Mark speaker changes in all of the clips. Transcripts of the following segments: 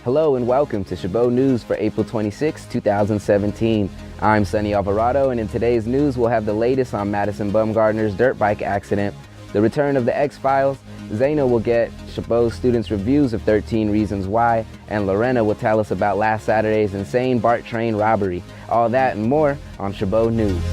Speaker 1: Hello and welcome to Chabot News for April 26, 2017. I'm Sonny Alvarado, and in today's news we'll have the latest on Madison Bumgardner's dirt bike accident, the return of the X-Files, Zaina will get Chabot students' reviews of 13 Reasons Why, and Lorena will tell us about last Saturday's insane BART train robbery. All that and more on Chabot News.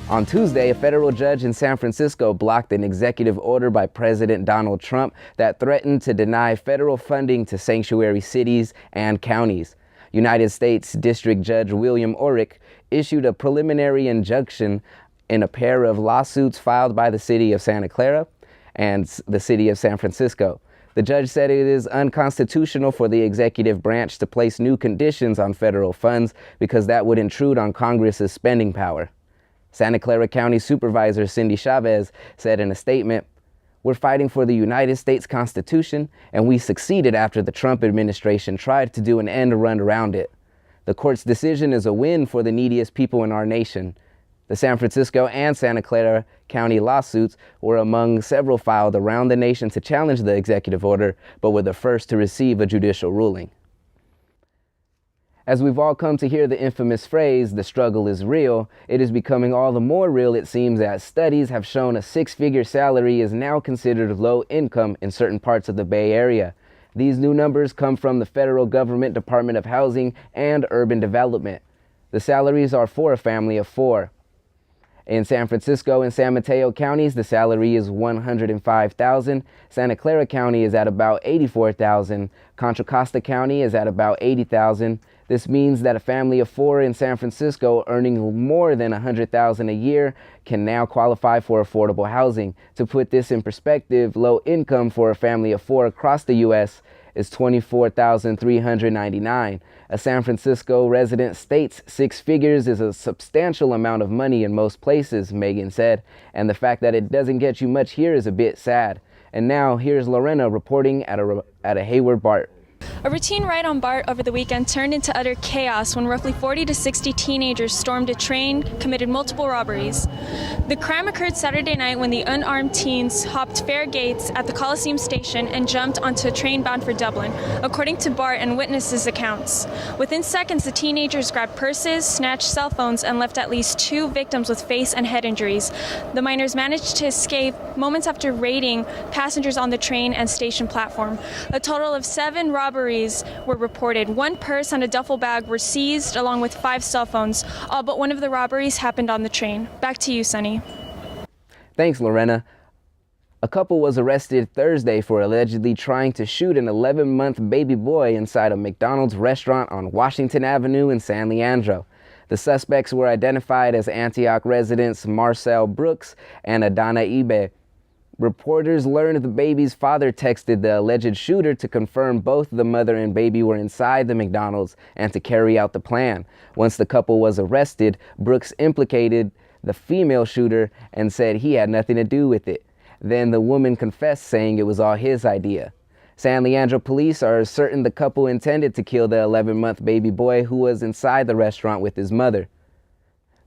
Speaker 1: On Tuesday, a federal judge in San Francisco blocked an executive order by President Donald Trump that threatened to deny federal funding to sanctuary cities and counties. United States District Judge William Orrick issued a preliminary injunction in a pair of lawsuits filed by the city of Santa Clara and the city of San Francisco. The judge said it is unconstitutional for the executive branch to place new conditions on federal funds because that would intrude on Congress's spending power. Santa Clara County Supervisor Cindy Chavez said in a statement, "We're fighting for the United States Constitution, and we succeeded after the Trump administration tried to do an end run around it. The court's decision is a win for the neediest people in our nation." The San Francisco and Santa Clara County lawsuits were among several filed around the nation to challenge the executive order, but were the first to receive a judicial ruling. As we've all come to hear the infamous phrase, "the struggle is real," it is becoming all the more real, it seems, as studies have shown a six-figure salary is now considered low income in certain parts of the Bay Area. These new numbers come from the federal government Department of Housing and Urban Development. The salaries are for a family of four. In San Francisco and San Mateo counties, the salary is $105,000. Santa Clara County is at about $84,000. Contra Costa County is at about $80,000. This means that a family of four in San Francisco earning more than $100,000 a year can now qualify for affordable housing. To put this in perspective, low income for a family of four across the U.S. is $24,399. A San Francisco resident states six figures is a substantial amount of money in most places, Megan said, and the fact that it doesn't get you much here is a bit sad. And now here's Lorena reporting at a Hayward BART.
Speaker 2: A routine ride on BART over the weekend turned into utter chaos when roughly 40 to 60 teenagers stormed a train, committed multiple robberies. The crime occurred Saturday night when the unarmed teens hopped fare gates at the Coliseum station and jumped onto a train bound for Dublin, according to BART and witnesses' accounts. Within seconds, the teenagers grabbed purses, snatched cell phones, and left at least two victims with face and head injuries. The minors managed to escape moments after raiding passengers on the train and station platform. A total of 7 robberies were reported. 1 purse and a duffel bag were seized, along with 5 cell phones. All but one of the robberies happened on the train. Back to you, Sonny.
Speaker 1: Thanks, Lorena. A couple was arrested Thursday for allegedly trying to shoot an 11-month baby boy inside a McDonald's restaurant on Washington Avenue in San Leandro. The suspects were identified as Antioch residents Marcel Brooks and Adana Ibe. Reporters learned the baby's father texted the alleged shooter to confirm both the mother and baby were inside the McDonald's and to carry out the plan. Once the couple was arrested, Brooks implicated the female shooter and said he had nothing to do with it. Then the woman confessed, saying it was all his idea. San Leandro police are certain the couple intended to kill the 11-month baby boy who was inside the restaurant with his mother.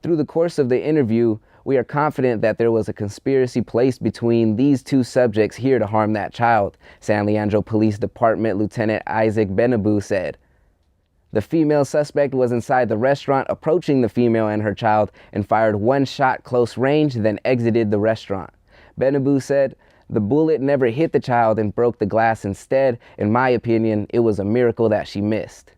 Speaker 1: Through the course of the interview, we are confident that there was a conspiracy placed between these two subjects here to harm that child, San Leandro Police Department Lieutenant Isaac Benabou said. The female suspect was inside the restaurant, approaching the female and her child, and fired 1 shot close range, then exited the restaurant. Benabou said, "The bullet never hit the child and broke the glass instead. In my opinion, it was a miracle that she missed."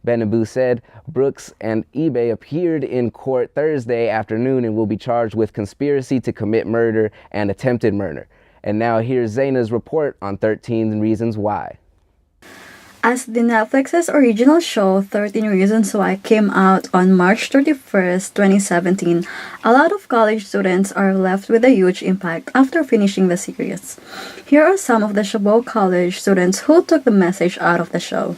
Speaker 1: Benabou said Brooks and eBay appeared in court Thursday afternoon and will be charged with conspiracy to commit murder and attempted murder. And now here's Zaina's report on 13 Reasons Why.
Speaker 3: As the Netflix's original show 13 Reasons Why came out on March 31st, 2017, a lot of college students are left with a huge impact after finishing the series. Here are some of the Chabot College students who took the message out of the show.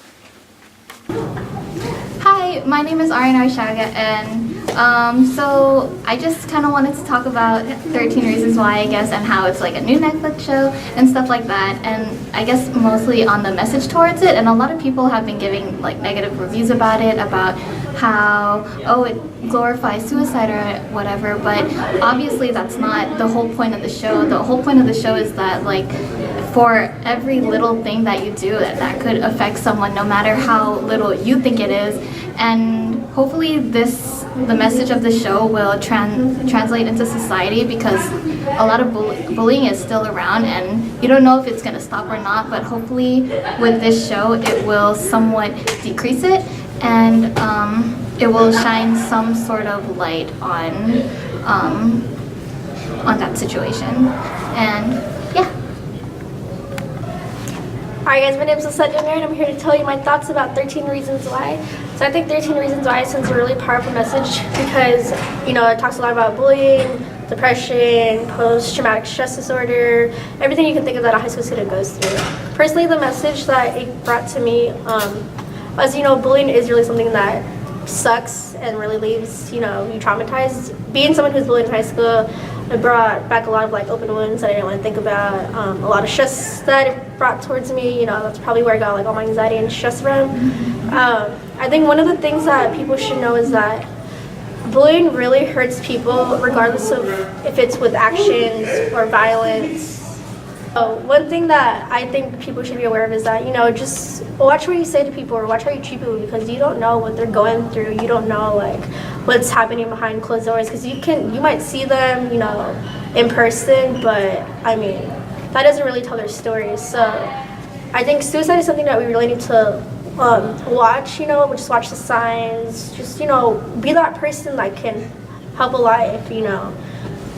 Speaker 4: Hi, my name is Ariana Arshaga, and so I just kind of wanted to talk about 13 Reasons Why, I guess, and how it's like a new Netflix show and stuff like that, and I guess mostly on the message towards it. And a lot of people have been giving like negative reviews about it, about how, oh, it glorifies suicide or whatever, but obviously that's not the whole point of the show. The whole point of the show is that, like, for every little thing that you do that could affect someone, no matter how little you think it is, and hopefully the message of the show will translate into society, because a lot of bullying is still around and you don't know if it's going to stop or not, but hopefully with this show it will somewhat decrease it, and it will shine some sort of light on that situation. And yeah.
Speaker 5: Alright guys, my name is Alyssa and I'm here to tell you my thoughts about 13 Reasons Why. So I think 13 Reasons Why sends a really powerful message because, you know, it talks a lot about bullying, depression, post-traumatic stress disorder, everything you can think of that a high school student goes through. Personally, the message that it brought to me was, you know, bullying is really something that sucks and really leaves, you know, you traumatized. Being someone who's bullied in high school, it brought back a lot of like open wounds that I didn't want to think about, a lot of stress that it brought towards me. You know, that's probably where I got like all my anxiety and stress from. I think one of the things that people should know is that bullying really hurts people regardless of if it's with actions or violence. One thing that I think people should be aware of is that, you know, just watch what you say to people or watch how you treat people, because you don't know what they're going through. You don't know like what's happening behind closed doors, because you might see them, you know, in person, but I mean that doesn't really tell their stories. So I think suicide is something that we really need to watch. You know, just watch the signs. Just, you know, be that person that can help a life. You know,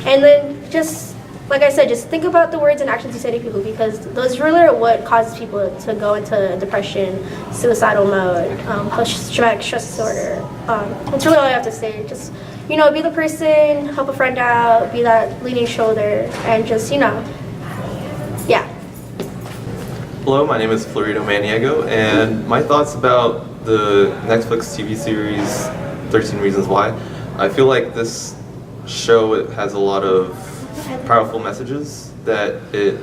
Speaker 5: and then just, like I said, just think about the words and actions you say to people, because those really are what causes people to go into depression, suicidal mode, post-traumatic stress disorder. That's really all I have to say. Just, you know, be the person, help a friend out, be that leaning shoulder, and just, you know, yeah.
Speaker 6: Hello, my name is Florido Maniego, and my thoughts about the Netflix TV series 13 Reasons Why. I feel like this show has a lot of powerful messages that it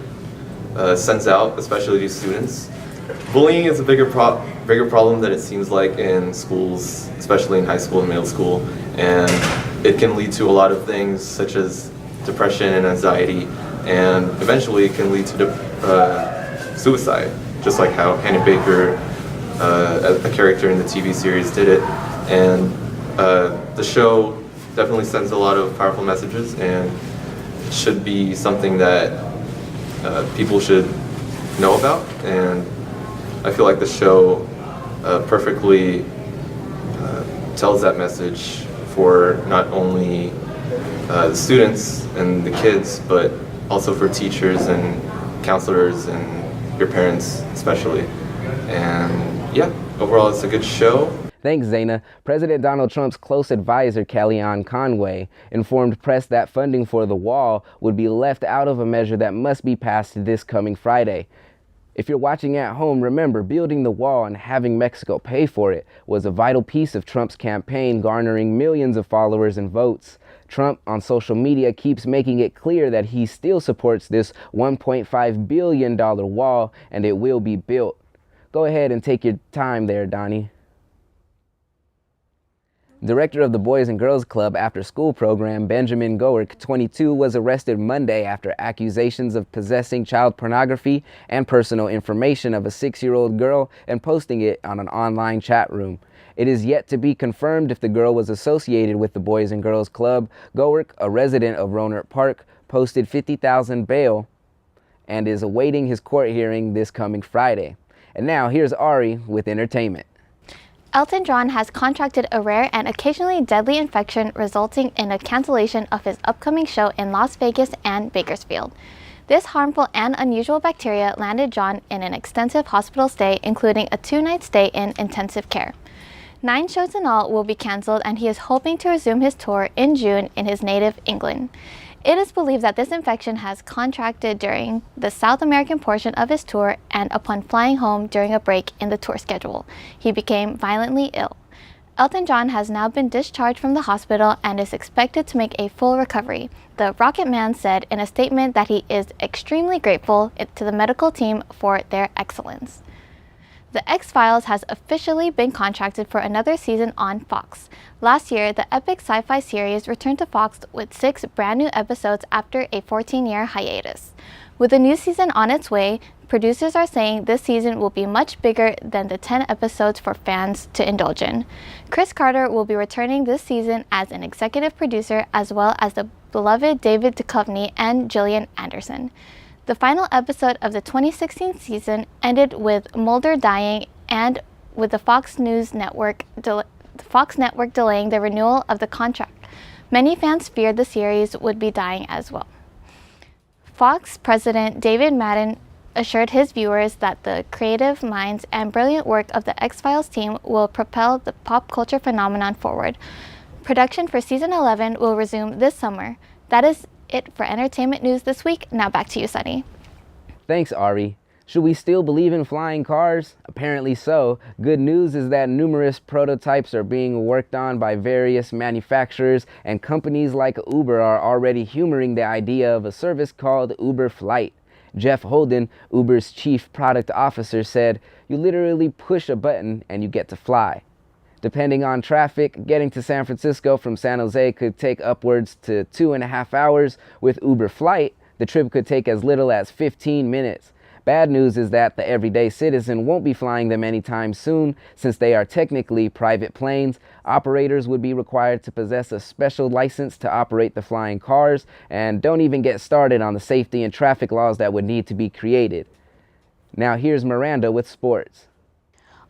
Speaker 6: sends out, especially to students. Bullying is a bigger problem than it seems like in schools, especially in high school and middle school, and it can lead to a lot of things such as depression and anxiety, and eventually it can lead to suicide, just like how Hannah Baker, a character in the TV series, did it. And the show definitely sends a lot of powerful messages and should be something that people should know about, and I feel like the show perfectly tells that message for not only the students and the kids, but also for teachers and counselors and your parents especially. And yeah, overall it's a good show.
Speaker 1: Thanks, Zaina. President Donald Trump's close advisor, Kellyanne Conway, informed press that funding for the wall would be left out of a measure that must be passed this coming Friday. If you're watching at home, remember, building the wall and having Mexico pay for it was a vital piece of Trump's campaign, garnering millions of followers and votes. Trump on social media keeps making it clear that he still supports this $1.5 billion wall, and it will be built. Go ahead and take your time there, Donnie. Director of the Boys and Girls Club after school program, Benjamin Goerk, 22, was arrested Monday after accusations of possessing child pornography and personal information of a 6-year-old girl and posting it on an online chat room. It is yet to be confirmed if the girl was associated with the Boys and Girls Club. Goerk, a resident of Rohnert Park, posted $50,000 bail and is awaiting his court hearing this coming Friday. And now here's Ari with entertainment.
Speaker 7: Elton John has contracted a rare and occasionally deadly infection, resulting in a cancellation of his upcoming show in Las Vegas and Bakersfield. This harmful and unusual bacteria landed John in an extensive hospital stay, including a 2-night stay in intensive care. 9 shows in all will be canceled, and he is hoping to resume his tour in June in his native England. It is believed that this infection has contracted during the South American portion of his tour, and upon flying home during a break in the tour schedule, he became violently ill. Elton John has now been discharged from the hospital and is expected to make a full recovery. The Rocket Man said in a statement that he is extremely grateful to the medical team for their excellence. The X-Files has officially been contracted for another season on Fox. Last year, the epic sci-fi series returned to Fox with 6 brand new episodes after a 14-year hiatus. With a new season on its way, producers are saying this season will be much bigger than the 10 episodes for fans to indulge in. Chris Carter will be returning this season as an executive producer, as well as the beloved David Duchovny and Gillian Anderson. The final episode of the 2016 season ended with Mulder dying and with the Fox Network delaying the renewal of the contract. Many fans feared the series would be dying as well. Fox president David Madden assured his viewers that the creative minds and brilliant work of the X-Files team will propel the pop culture phenomenon forward. Production for season 11 will resume this summer. That is it for entertainment news this week. Now back to you, Sunny.
Speaker 1: Thanks, Ari. Should we still believe in flying cars? Apparently so. Good news is that numerous prototypes are being worked on by various manufacturers, and companies like Uber are already humoring the idea of a service called Uber Flight. Jeff Holden, Uber's chief product officer, said, "You literally push a button and you get to fly." Depending on traffic, getting to San Francisco from San Jose could take upwards to 2.5 hours. With Uber Flight, the trip could take as little as 15 minutes. Bad news is that the everyday citizen won't be flying them anytime soon, since they are technically private planes. Operators would be required to possess a special license to operate the flying cars, and don't even get started on the safety and traffic laws that would need to be created. Now here's Miranda with sports.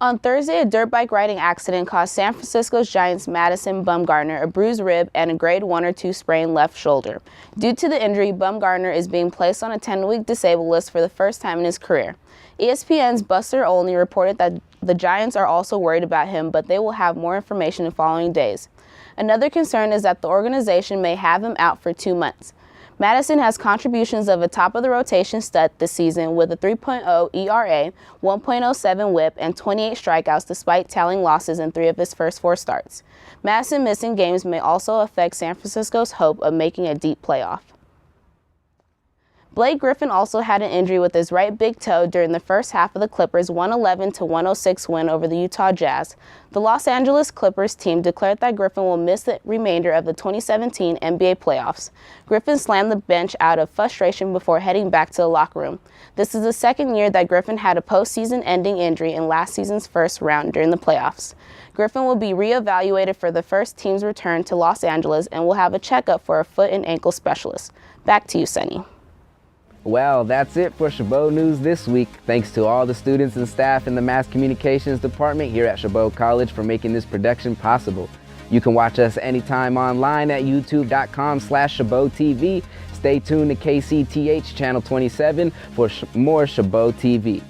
Speaker 8: On Thursday, a dirt bike riding accident caused San Francisco Giants' Madison Bumgarner a bruised rib and a grade 1 or 2 sprained left shoulder. Due to the injury, Bumgarner is being placed on a 10-week disabled list for the first time in his career. ESPN's Buster Olney reported that the Giants are also worried about him, but they will have more information in following days. Another concern is that the organization may have him out for 2 months. Madison has contributions of a top-of-the-rotation stud this season with a 3.0 ERA, 1.07 WHIP, and 28 strikeouts despite tallying losses in 3 of his first 4 starts. Madison missing games may also affect San Francisco's hope of making a deep playoff. Blake Griffin also had an injury with his right big toe during the first half of the Clippers' 111-106 win over the Utah Jazz. The Los Angeles Clippers team declared that Griffin will miss the remainder of the 2017 NBA playoffs. Griffin slammed the bench out of frustration before heading back to the locker room. This is the second year that Griffin had a postseason-ending injury in last season's first round during the playoffs. Griffin will be reevaluated for the first team's return to Los Angeles and will have a checkup for a foot and ankle specialist. Back to you, Sunny.
Speaker 1: Well, that's it for Chabot News this week. Thanks to all the students and staff in the Mass Communications Department here at Chabot College for making this production possible. You can watch us anytime online at youtube.com/ChabotTV. Stay tuned to KCTH Channel 27 for more Chabot TV.